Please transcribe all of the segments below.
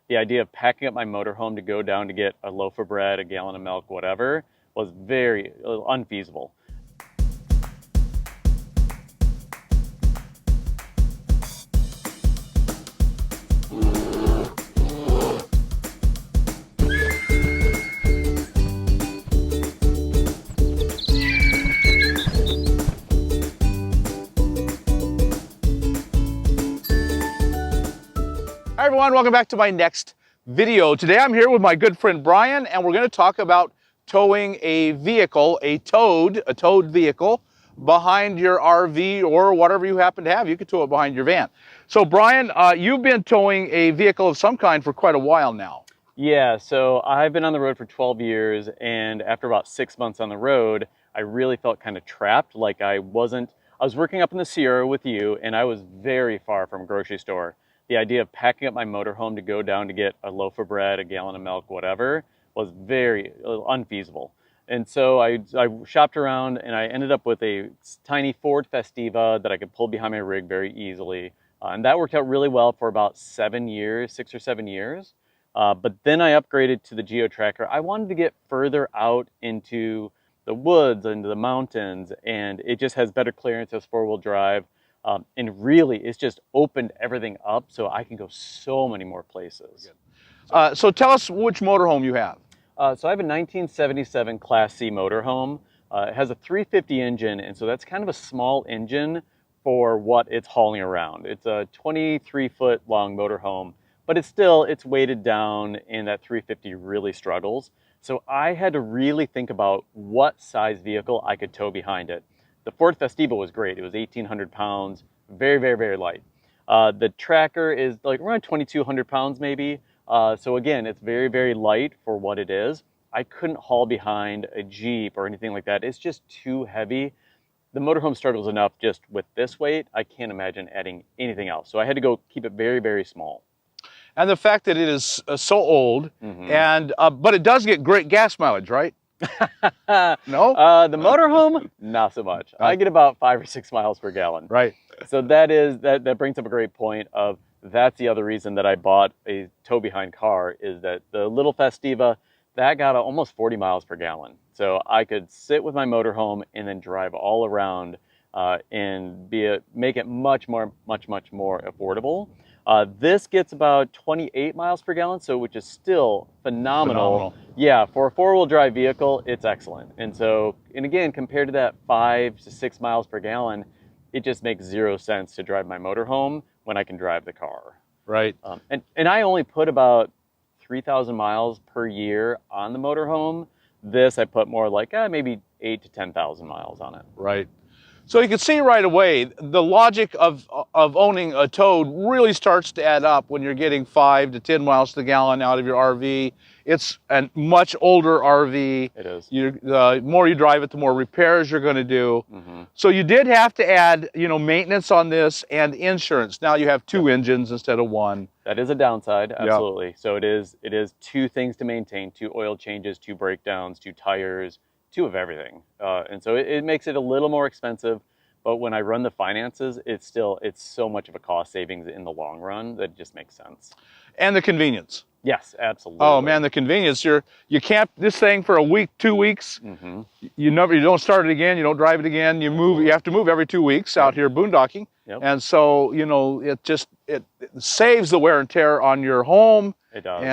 the idea of packing up my motorhome to go down to get a loaf of bread, a gallon of milk, whatever, was very unfeasible. Hi everyone, welcome back to my next video. Today I'm here with my good friend Brian, and we're going to talk about towing a vehicle, a towed vehicle behind your RV or whatever you happen to have. You could tow it behind your van. So Brian, you've been towing a vehicle of some kind for quite a while now. Yeah, so I've been on the road for 12 years, and after about 6 months on the road, I really felt kind of trapped. Like I was working up in the Sierra with you, and I was very far from a grocery store. The idea of packing up my motorhome to go down to get a loaf of bread, a gallon of milk, whatever, was very unfeasible. And so I shopped around, and I ended up with a tiny Ford Festiva that I could pull behind my rig very easily. And that worked out really well for about 7 years, 6 or 7 years. But then I upgraded to the Geo Tracker. I wanted to get further out into the woods, into the mountains, and it just has better clearance as four-wheel drive. And really, it's just opened everything up so I can go so many more places. So tell us which motorhome you have. So I have a 1977 Class C motorhome. It has a 350 engine, and so that's kind of a small engine for what it's hauling around. It's a 23-foot long motorhome, but it's weighted down, and that 350 really struggles. So I had to really think about what size vehicle I could tow behind it. The Ford Festiva was great. It was 1,800 pounds, very, very, very light. The Tracker is like around 2,200 pounds maybe. So again, it's very, very light for what it is. I couldn't haul behind a Jeep or anything like that. It's just too heavy. The motorhome struggles enough just with this weight. I can't imagine adding anything else. So I had to go keep it very, very small. And the fact that it is so old, and but it does get great gas mileage, right? No? The motorhome, not so much. I get about 5 or 6 miles per gallon. Right. So that brings up a great point of that's the other reason that I bought a tow behind car is that the little Festiva, that got almost 40 miles per gallon. So I could sit with my motorhome and then drive all around and make it much more affordable. This gets about 28 miles per gallon, so which is still phenomenal. Yeah, for a four-wheel drive vehicle, it's excellent. And again, compared to that 5 to 6 miles per gallon, it just makes zero sense to drive my motorhome when I can drive the car. Right. And I only put about 3,000 miles per year on the motorhome. This I put more like maybe 8 to 10,000 miles on it. Right. So you can see right away, the logic of owning a towed really starts to add up when you're getting 5 to 10 miles to the gallon out of your RV. It's a much older RV. It is. The more you drive it, the more repairs you're going to do. So you did have to add, maintenance on this and insurance. Now you have two engines instead of one. That is a downside, absolutely. Yep. So it is 2 things to maintain: 2 oil changes, 2 breakdowns, 2 tires, 2 of everything. And so it makes it a little more expensive, but when I run the finances, it's so much of a cost savings in the long run that it just makes sense. And the convenience. Yes, absolutely. Oh man, the convenience. You camp this thing for a week, 2 weeks. You don't start it again, you don't drive it again, you have to move every 2 weeks out here boondocking. Yep. And so, it saves the wear and tear on your home. It does.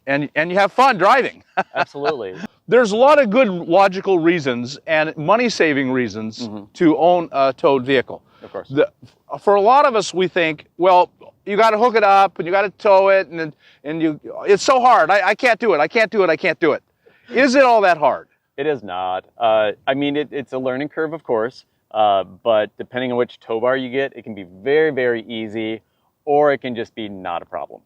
And you have fun driving. Absolutely. There's a lot of good logical reasons and money-saving reasons to own a towed vehicle. Of course. For a lot of us, we think, well, you got to hook it up and you got to tow it, and it's so hard. I can't do it. I can't do it. I can't do it. Is it all that hard? It is not. I mean, it's a learning curve, of course, but depending on which tow bar you get, it can be very, very easy, or it can just be not a problem.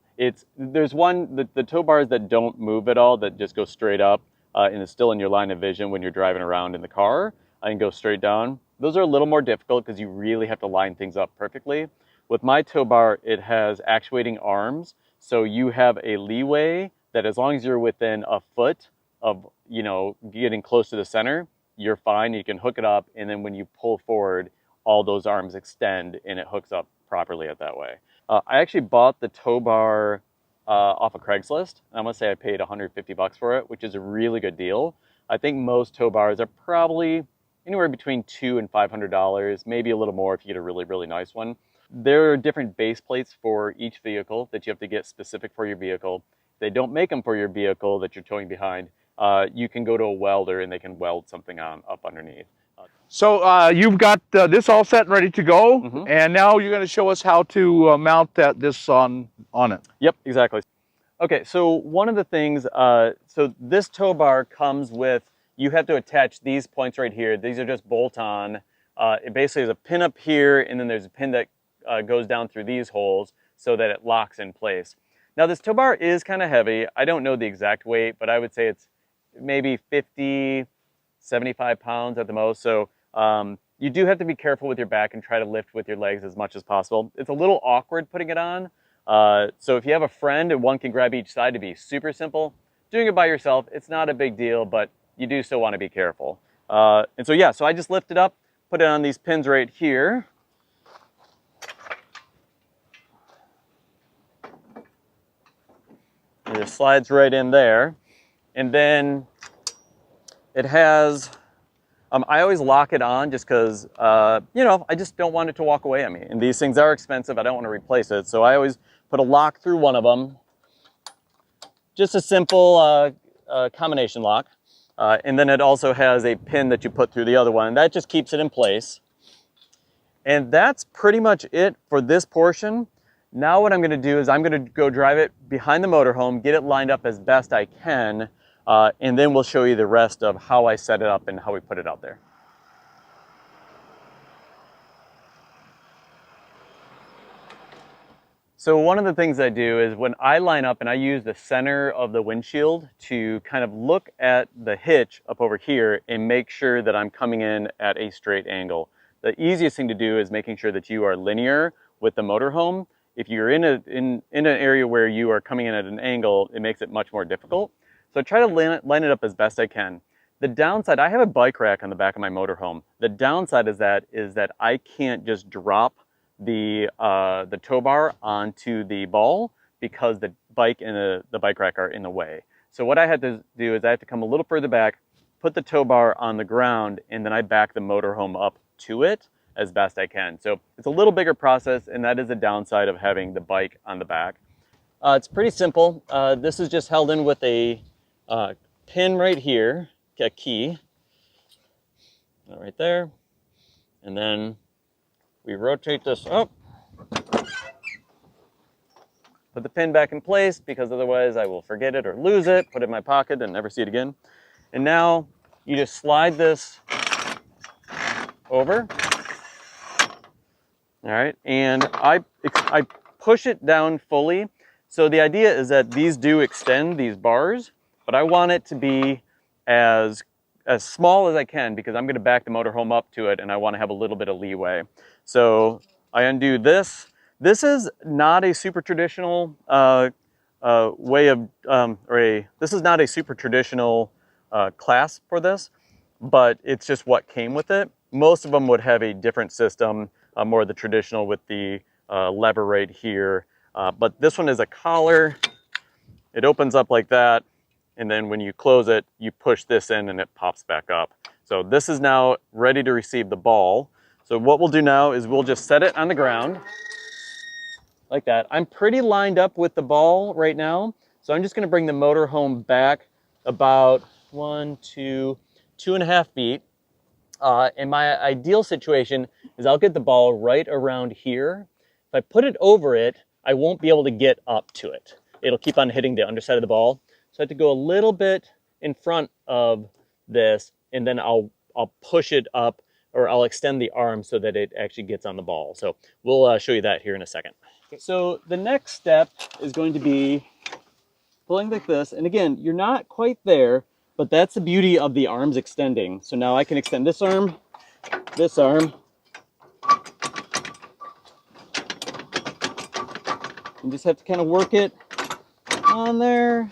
There's the tow bars that don't move at all, that just go straight up, and is still in your line of vision when you're driving around in the car and go straight down. Those are a little more difficult because you really have to line things up perfectly. With my tow bar, it has actuating arms, so you have a leeway that as long as you're within a foot of, getting close to the center, you're fine. You can hook it up, and then when you pull forward, all those arms extend and it hooks up properly that way. I actually bought the tow bar off of Craigslist. I'm gonna say I paid 150 bucks for it, which is a really good deal. I think most tow bars are probably anywhere between $200 and $500, maybe a little more if you get a really, really nice one. There are different base plates for each vehicle that you have to get specific for your vehicle. If they don't make them for your vehicle that you're towing behind, you can go to a welder and they can weld something on up underneath. So you've got this all set and ready to go, Mm-hmm. and now you're going to show us how to mount this on it. Yep, exactly. Okay, so one of the things, so this tow bar comes with, you have to attach these points right here. These are just bolt-on. It basically is a pin up here, and then there's a pin that goes down through these holes so that it locks in place. Now this tow bar is kind of heavy. I don't know the exact weight, but I would say it's maybe 50, 75 pounds at the most. So you do have to be careful with your back and try to lift with your legs as much as possible. It's a little awkward putting it on. So if you have a friend and one can grab each side, to be super simple. Doing it by yourself, it's not a big deal, but you do still want to be careful. And so yeah, so I just lift it up, put it on these pins right here. It just slides right in there. And then it has, I always lock it on just because, you know, I just don't want it to walk away on me. And these things are expensive. I don't want to replace it. So I always put a lock through one of them. Just a simple combination lock. And then it also has a pin that you put through the other one. That just keeps it in place. And that's pretty much it for this portion. Now what I'm going to do is I'm going to go drive it behind the motorhome, get it lined up as best I can, and then we'll show you the rest of how I set it up and how we put it out there. So one of the things I do is when I line up and I use the center of the windshield to kind of look at the hitch up over here and make sure that I'm coming in at a straight angle. The easiest thing to do is making sure that you are linear with the motorhome. If you're in an area where you are coming in at an angle, it makes it much more difficult. So try to line it up as best I can. The downside, I have a bike rack on the back of my motorhome. The downside is that I can't just drop the tow bar onto the ball because the bike and the bike rack are in the way. So what I had to do is I have to come a little further back, put the tow bar on the ground, and then I back the motorhome up to it as best I can. So it's a little bigger process, and that is a downside of having the bike on the back. It's pretty simple. This is just held in with a pin right here, a key, right there, and then we rotate this up, put the pin back in place because otherwise I will forget it or lose it, put it in my pocket and never see it again. And now you just slide this over. All right, and I push it down fully. So the idea is that these do extend, these bars, but I want it to be as small as I can because I'm going to back the motorhome up to it and I want to have a little bit of leeway. So I undo this. This is not a super traditional way of, this is not a super traditional clasp for this, but it's just what came with it. Most of them would have a different system, more the traditional with the lever right here. But this one is a collar. It opens up like that. And then when you close it, you push this in and it pops back up. So this is now ready to receive the ball. So what we'll do now is we'll just set it on the ground like that. I'm pretty lined up with the ball right now. So I'm just gonna bring the motorhome back about 2.5 feet. And my ideal situation is I'll get the ball right around here. If I put it over it, I won't be able to get up to it. It'll keep on hitting the underside of the ball. So I have to go a little bit in front of this, and then I'll push it up, or I'll extend the arm so that it actually gets on the ball. So we'll show you that here in a second. So the next step is going to be pulling like this. And again, you're not quite there, but that's the beauty of the arms extending. So now I can extend this arm, and just have to kind of work it on there.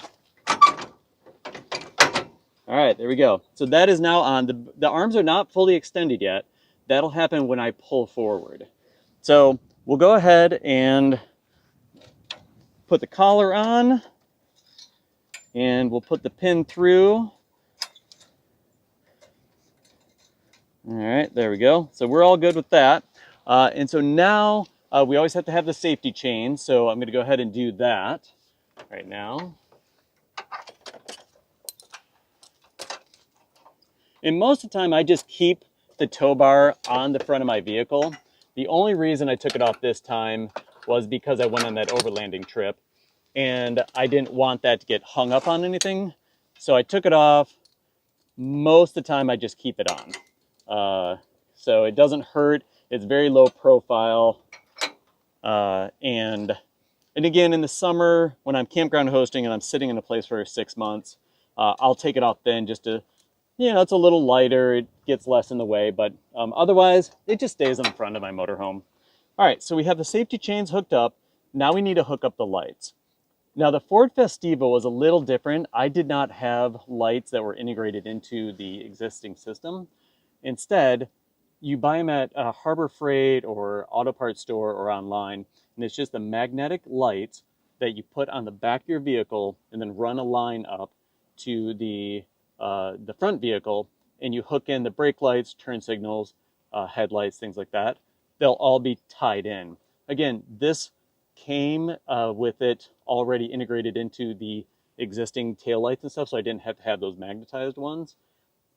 All right, there we go. So that is now on. The arms are not fully extended yet. That'll happen when I pull forward. So we'll go ahead and put the collar on, and we'll put the pin through. All right, there we go. So we're all good with that. And so now we always have to have the safety chain. So I'm going to go ahead and do that right now. And most of the time I just keep the tow bar on the front of my vehicle. The only reason I took it off this time was because I went on that overlanding trip and I didn't want that to get hung up on anything. So I took it off. Most of the time I just keep it on. So it doesn't hurt. It's very low profile. And again, in the summer, when I'm campground hosting and I'm sitting in a place for 6 months, I'll take it off then just to, it's a little lighter. It gets less in the way, but otherwise it just stays on the front of my motorhome. All right, so we have the safety chains hooked up. Now we need to hook up the lights. Now the Ford Festiva was a little different. I did not have lights that were integrated into the existing system. Instead, you buy them at a Harbor Freight or auto parts store or online, and it's just the magnetic lights that you put on the back of your vehicle and then run a line up to the front vehicle, and you hook in the brake lights, turn signals, headlights, things like that. They'll all be tied in. Again, this came with it already integrated into the existing taillights and stuff, so I didn't have to have those magnetized ones.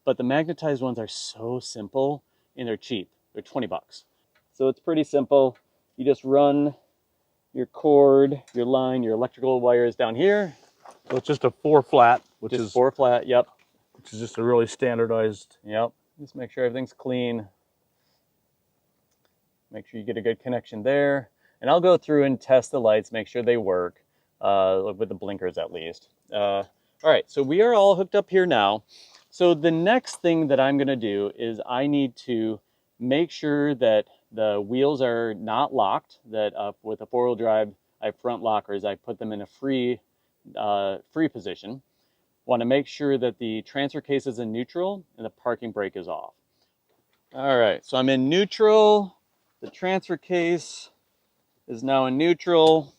But the magnetized ones are so simple and they're cheap. They're 20 bucks. So it's pretty simple. You just run your cord, your line, your electrical wires down here. So it's just a 4-flat, which just is 4-flat, yep. Which is just a really standardized. Yep. Just make sure everything's clean. Make sure you get a good connection there. And I'll go through and test the lights, make sure they work, with the blinkers at least. All right, so we are all hooked up here now. So the next thing that I'm gonna do is I need to make sure that the wheels are not locked, that with a 4-wheel drive, I have front lockers, I put them in a free position. Want to make sure that the transfer case is in neutral and the parking brake is off. All right, so I'm in neutral. The transfer case is now in neutral.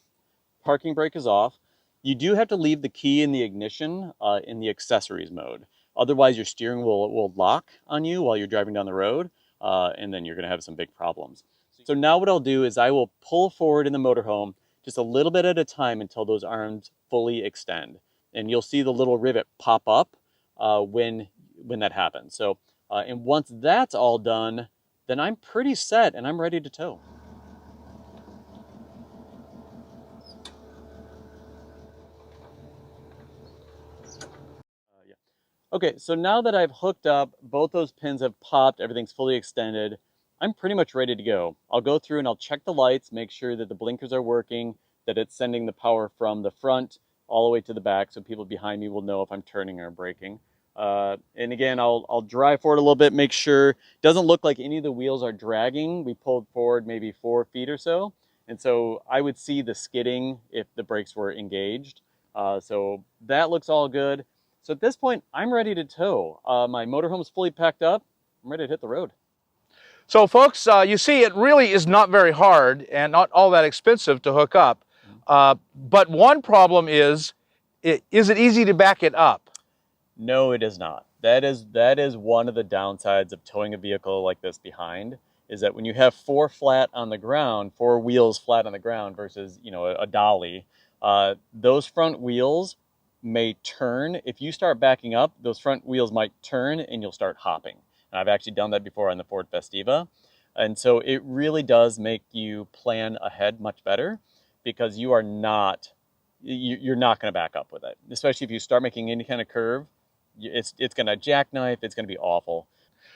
Parking brake is off. You do have to leave the key in the ignition in the accessories mode. Otherwise, your steering will lock on you while you're driving down the road, and then you're going to have some big problems. So now what I'll do is I will pull forward in the motorhome just a little bit at a time until those arms fully extend. And you'll see the little rivet pop up when that happens. So, and once that's all done, then I'm pretty set and I'm ready to tow. Yeah. Okay, so now that I've hooked up, both those pins have popped, everything's fully extended, I'm pretty much ready to go. I'll go through and I'll check the lights, make sure that the blinkers are working, that it's sending the power from the front all the way to the back so people behind me will know if I'm turning or braking. And again, I'll drive forward a little bit, make sure it doesn't look like any of the wheels are dragging. We pulled forward maybe 4 feet or so. And so I would see the skidding if the brakes were engaged. So that looks all good. So at this point, I'm ready to tow. My motorhome's fully packed up. I'm ready to hit the road. So folks, you see it really is not very hard and not all that expensive to hook up. But one problem is it easy to back it up? No, it is not. That is one of the downsides of towing a vehicle like this behind, is that when you have 4 flat on the ground, 4 wheels flat on the ground versus, a dolly, those front wheels may turn. If you start backing up, those front wheels might turn and you'll start hopping. And I've actually done that before on the Ford Festiva. And so it really does make you plan ahead much better, because you're not going to back up with it. Especially if you start making any kind of curve, it's going to jackknife, it's going to be awful.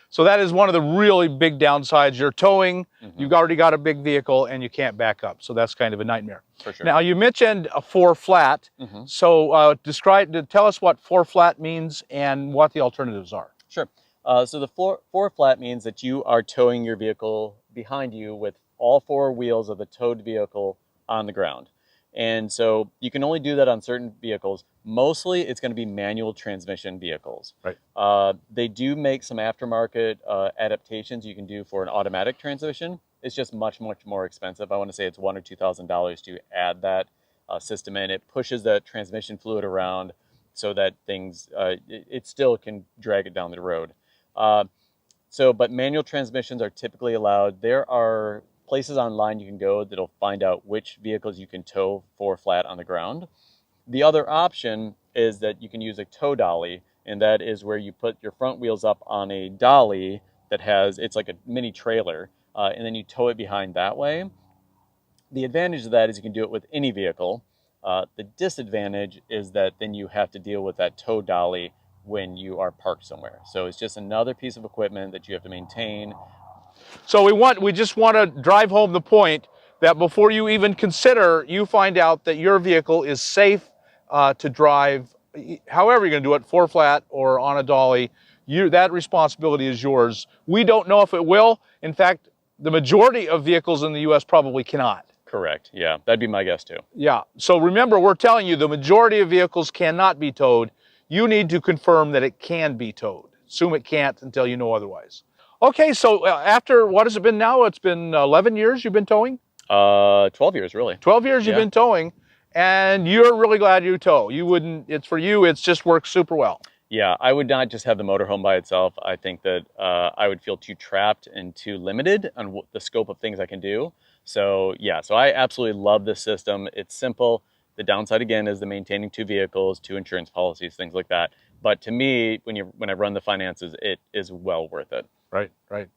So that is one of the really big downsides. You're towing, you've already got a big vehicle, and you can't back up. So that's kind of a nightmare. For sure. Now, you mentioned a 4 flat. So tell us what 4 flat means and what the alternatives are. Sure. So the 4 flat means that you are towing your vehicle behind you with all 4 wheels of the towed vehicle on the ground. And so you can only do that on certain vehicles. Mostly it's going to be manual transmission vehicles. Right. They do make some aftermarket adaptations you can do for an automatic transmission. It's just much, much more expensive. I want to say it's $1,000 or $2,000 to add that system, and it pushes the transmission fluid around so that it still can drag it down the road. But manual transmissions are typically allowed. There are places online you can go that'll find out which vehicles you can tow for flat on the ground. The other option is that you can use a tow dolly, and that is where you put your front wheels up on a dolly it's like a mini trailer, and then you tow it behind that way. The advantage of that is you can do it with any vehicle. The disadvantage is that then you have to deal with that tow dolly when you are parked somewhere. So it's just another piece of equipment that you have to maintain. So we just want to drive home the point that before you even consider, you find out that your vehicle is safe to drive, however you're going to do it, 4-flat or on a dolly. That responsibility is yours. We don't know if it will. In fact, the majority of vehicles in the U.S. probably cannot. Correct. Yeah, that'd be my guess too. Yeah. So remember, we're telling you the majority of vehicles cannot be towed. You need to confirm that it can be towed. Assume it can't until you know otherwise. Okay, so after, what has it been now? It's been 11 years you've been towing? 12 years, really. 12 years you've been towing, and you're really glad you tow. For you, it's just works super well. Yeah, I would not just have the motorhome by itself. I think that I would feel too trapped and too limited on the scope of things I can do. So yeah, so I absolutely love this system. It's simple. The downside, again, is the maintaining 2 vehicles, 2 insurance policies, things like that. But to me, when I run the finances, it is well worth it. Right, right.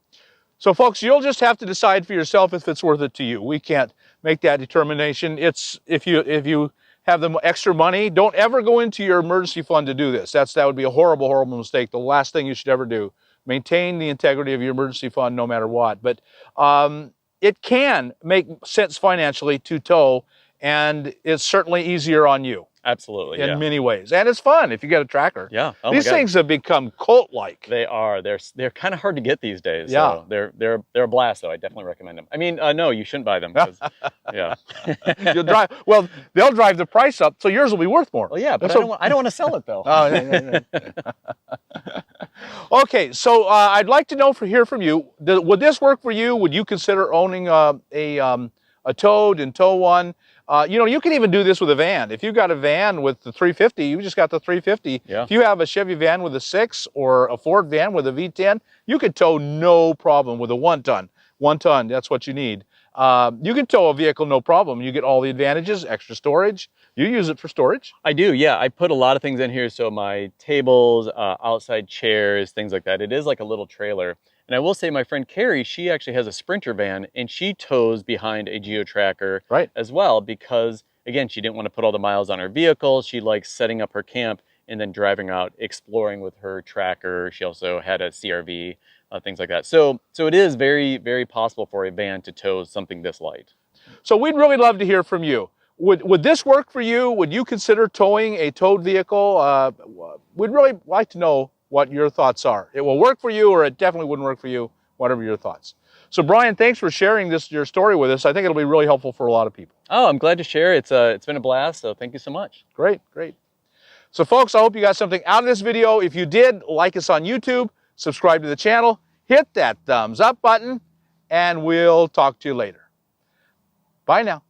So folks, you'll just have to decide for yourself if it's worth it to you. We can't make that determination. It's if you have the extra money, don't ever go into your emergency fund to do this. That would be a horrible, horrible mistake. The last thing you should ever do. Maintain the integrity of your emergency fund no matter what. But it can make sense financially to tow, and it's certainly easier on you. Absolutely, in many ways. And it's fun if you get a tracker. Yeah. Oh these things have become cult-like. They are. They're kind of hard to get these days. Yeah. So they're a blast, though. I definitely recommend them. I mean, no, you shouldn't buy them. Yeah. They'll drive the price up, so yours will be worth more. Well, yeah, but I don't want to sell it, though. Oh, yeah. Okay, so I'd like to hear from you. Would this work for you? Would you consider owning a Toad and tow one? You can even do this with a van. If you've got a van with the 350, you just got the 350. Yeah. If you have a Chevy van with a 6 or a Ford van with a V10, you could tow no problem with a 1-ton. 1 ton, that's what you need. You can tow a vehicle no problem. You get all the advantages, extra storage. You use it for storage? I do, yeah. I put a lot of things in here. So my tables, outside chairs, things like that. It is like a little trailer. And I will say my friend Carrie, she actually has a Sprinter van, and she tows behind a geo-tracker as well because, again, she didn't want to put all the miles on her vehicle. She likes setting up her camp and then driving out, exploring with her tracker. She also had a CRV, things like that. So it is very, very possible for a van to tow something this light. So we'd really love to hear from you. Would this work for you? Would you consider towing a towed vehicle? We'd really like to know what your thoughts are. It will work for you, or it definitely wouldn't work for you, whatever your thoughts. So Brian, thanks for sharing your story with us. I think it'll be really helpful for a lot of people. Oh, I'm glad to share. It's been a blast, so thank you so much. Great, great. So folks, I hope you got something out of this video. If you did, like us on YouTube, subscribe to the channel, hit that thumbs up button, and we'll talk to you later. Bye now.